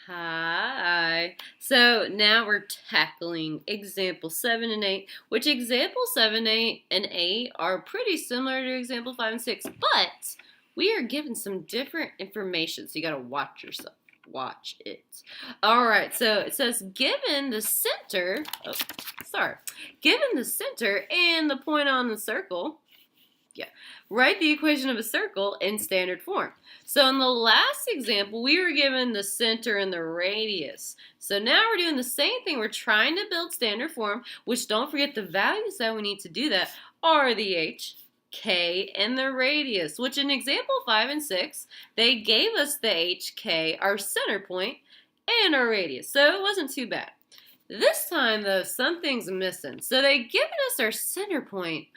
Hi. So now we're tackling example 7 and 8, which example 7, 8, and 8 are pretty similar to example 5 and 6, but we are given some different information, so you got to watch yourself. Watch it. All right, so it says given the center, given the center and the point on the circle, write the equation of a circle in standard form. So in the last example, we were given the center and the radius. So now we're doing the same thing. We're trying to build standard form, which don't forget the values that we need to do that are the h, k, and the radius, which in example 5 and 6, they gave us the h, k, our center point, and our radius. So it wasn't too bad. This time, though, something's missing. So they've given us our center point,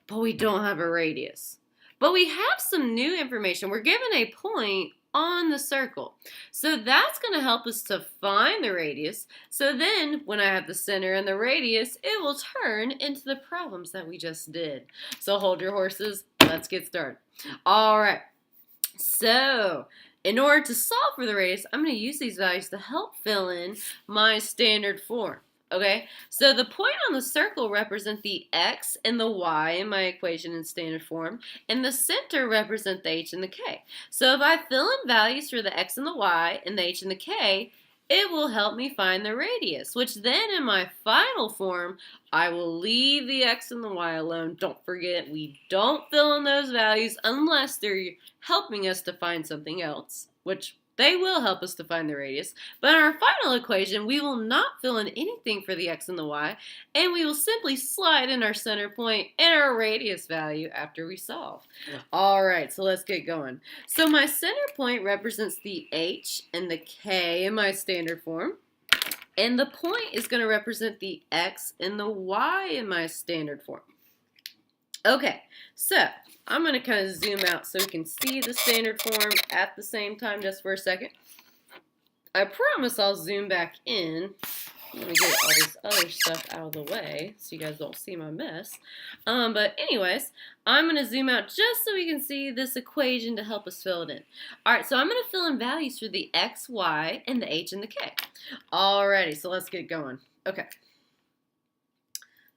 but we don't have a radius. But we have some new information. We're given a point on the circle. So that's going to help us to find the radius. So then, when I have the center and the radius, it will turn into the problems that we just did. So hold your horses. Let's get started. All right. So, in order to solve for the radius, I'm going to use these values to help fill in my standard form. Okay, so the point on the circle represents the x and the y in my equation in standard form, and the center represents the h and the k. So if I fill in values for the x and the y and the h and the k, it will help me find the radius, which then in my final form, I will leave the x and the y alone. Don't forget, we don't fill in those values unless they're helping us to find something else, which they will help us to find the radius. But in our final equation, we will not fill in anything for the x and the y, and we will simply slide in our center point and our radius value after we solve. All right, so let's get going. So my center point represents the h and the k in my standard form, and the point is going to represent the x and the y in my standard form. Okay, so I'm going to kind of zoom out so we can see the standard form at the same time just for a second. I promise I'll zoom back in. Let me get all this other stuff out of the way so you guys don't see my mess. But anyways, I'm going to zoom out just so we can see this equation to help us fill it in. Alright, so I'm going to fill in values for the x, y, and the h and the k. Alrighty, so let's get going. Okay.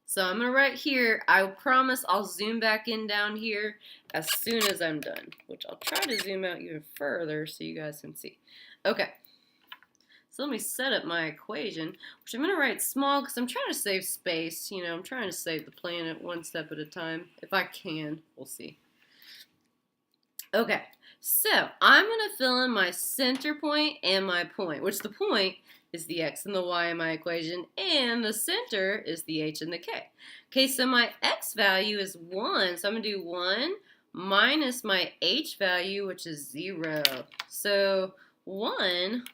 So I'm going to write here, I promise I'll zoom back in down here as soon as I'm done, which I'll try to zoom out even further so you guys can see. Okay, so let me set up my equation, which I'm going to write small because I'm trying to save space. You know, I'm trying to save the planet one step at a time. If I can, we'll see. Okay, so I'm going to fill in my center point and my point, which the point is the x and the y in my equation, and the center is the h and the k. Okay, so my x value is 1, so I'm going to do 1 minus my h value, which is 0. So 1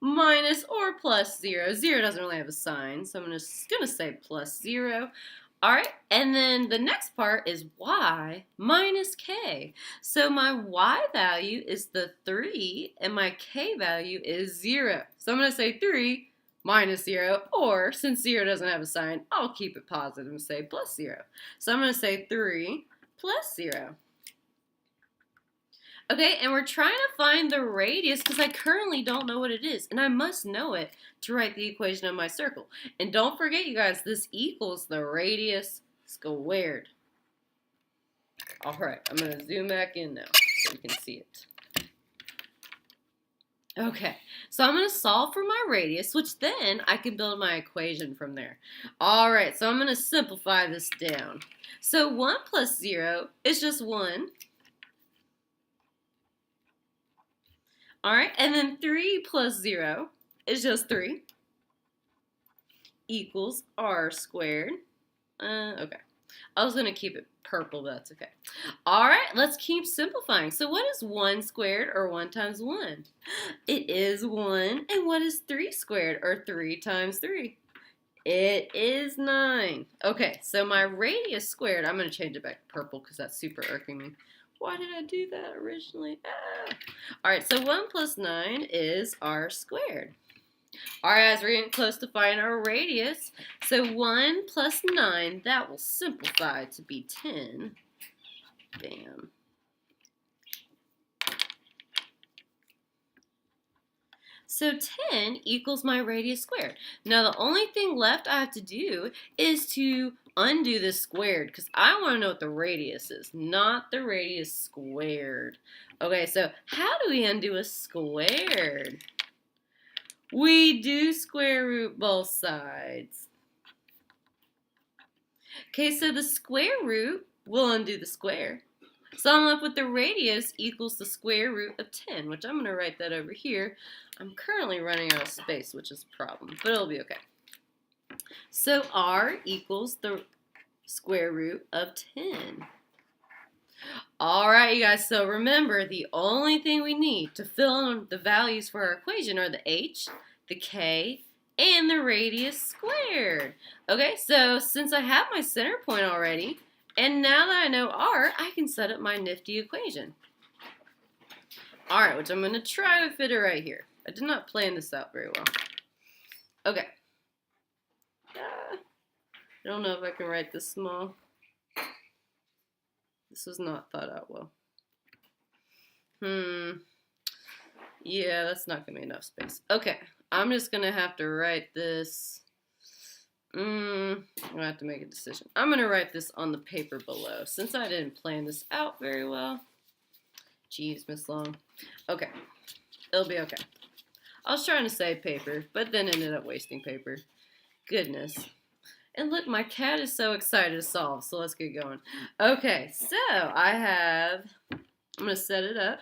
minus or plus 0. 0 doesn't really have a sign, so I'm just going to say plus 0. Alright, and then the next part is y minus k. So my y value is the 3, and my k value is 0. So I'm going to say 3 minus 0, or since 0 doesn't have a sign, I'll keep it positive and say plus 0. So I'm going to say 3 plus 0. Okay, and we're trying to find the radius because I currently don't know what it is, and I must know it to write the equation of my circle. And don't forget, you guys, this equals the radius squared. All right, I'm going to zoom back in now so you can see it. Okay, so I'm going to solve for my radius, which then I can build my equation from there. All right, so I'm going to simplify this down. So 1 plus 0 is just 1. Alright, and then 3 plus 0 is just 3 equals r squared. Okay. I was going to keep it purple, but that's okay. Alright, let's keep simplifying. So what is 1 squared, or 1 times 1? It is 1. And what is 3 squared, or 3 times 3? It is 9. Okay, so my radius squared, I'm going to change it back to purple because that's super irking me. Why did I do that originally? Alright, so 1 plus 9 is r squared. Alright, guys, we're getting close to finding our radius. So 1 plus 9, that will simplify to be 10. Bam. So 10 equals my radius squared. Now the only thing left I have to do is to undo this squared because I want to know what the radius is, not the radius squared. Okay, so how do we undo a squared? We do square root both sides. Okay, so the square root will undo the square. So I'm left with the radius equals the square root of 10, which I'm going to write that over here. I'm currently running out of space, which is a problem, but it'll be okay. So r equals the square root of 10. All right, you guys, so remember, the only thing we need to fill in the values for our equation are the h, the k, and the radius squared. Okay, so since I have my center point already, and now that I know r, I can set up my nifty equation. All right, which I'm going to try to fit it right here. I did not plan this out very well. Okay. I don't know if I can write this small. This was not thought out well. Yeah, that's not going to be enough space. Okay, I'm just going to have to write this. I'm going to have to make a decision. I'm going to write this on the paper below since I didn't plan this out very well. Jeez, Miss Long. Okay, it'll be okay. I was trying to save paper, but then ended up wasting paper. Goodness. And look, my cat is so excited to solve, so let's get going. Okay, so I'm going to set it up.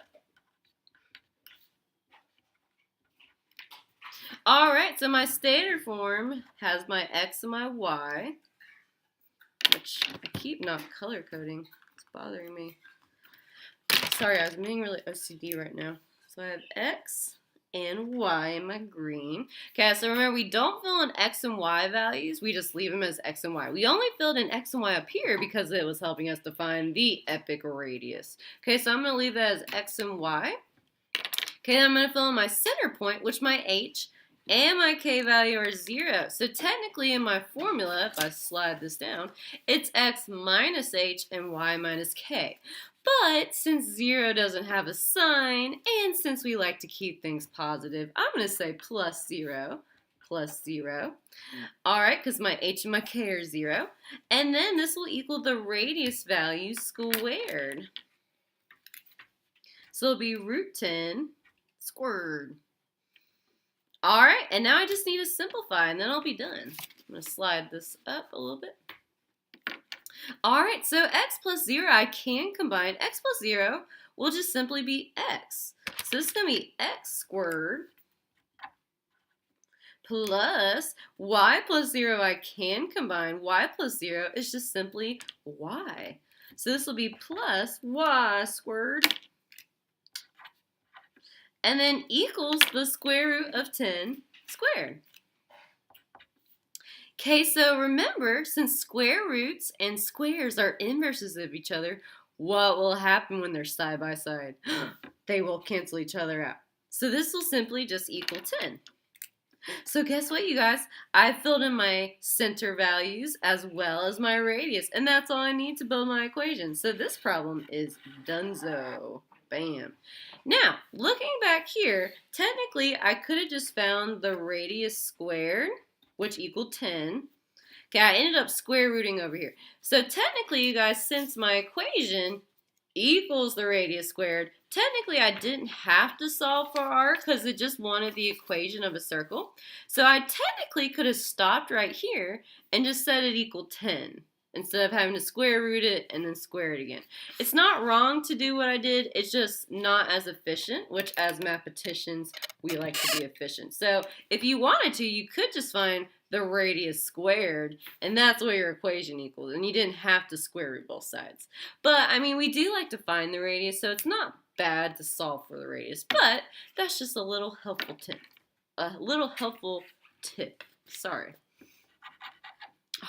Alright, so my standard form has my x and my y, which I keep not color coding. It's bothering me. Sorry, I was being really OCD right now. So I have x and y in my green. Okay, so remember, we don't fill in x and y values. We just leave them as x and y. We only filled in x and y up here because it was helping us define the epic radius. Okay, so I'm going to leave that as x and y. Okay, then I'm going to fill in my center point, which my h and my k value are 0. So technically in my formula, if I slide this down, it's x minus h and y minus k. But since 0 doesn't have a sign, and since we like to keep things positive, I'm going to say plus 0, plus 0. Alright, because my h and my k are 0. And then this will equal the radius value squared. So it'll be root 10 squared. Alright, and now I just need to simplify, and then I'll be done. I'm going to slide this up a little bit. Alright, so x plus 0 I can combine. X plus 0 will just simply be x. So this is going to be x squared plus y plus 0 I can combine. Y plus 0 is just simply y. So this will be plus y squared. And then equals the square root of 10 squared. Okay, so remember, since square roots and squares are inverses of each other, what will happen when they're side by side? They will cancel each other out. So this will simply just equal 10. So guess what, you guys? I filled in my center values as well as my radius, and that's all I need to build my equation. So this problem is donezo. Bam. Now, looking back here, technically I could have just found the radius squared, which equaled 10. Okay, I ended up square rooting over here. So technically, you guys, since my equation equals the radius squared, technically I didn't have to solve for r because it just wanted the equation of a circle. So I technically could have stopped right here and just set it equal 10. Instead of having to square root it and then square it again. It's not wrong to do what I did, it's just not as efficient, which as mathematicians, we like to be efficient. So if you wanted to, you could just find the radius squared, and that's what your equation equals, and you didn't have to square root both sides. But, I mean, we do like to find the radius, so it's not bad to solve for the radius, but that's just a little helpful tip. Sorry.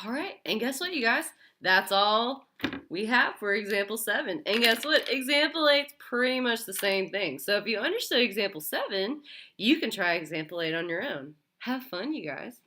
Alright, and guess what, you guys? That's all we have for example 7. And guess what? Example 8's pretty much the same thing. So if you understood example 7, you can try example 8 on your own. Have fun, you guys.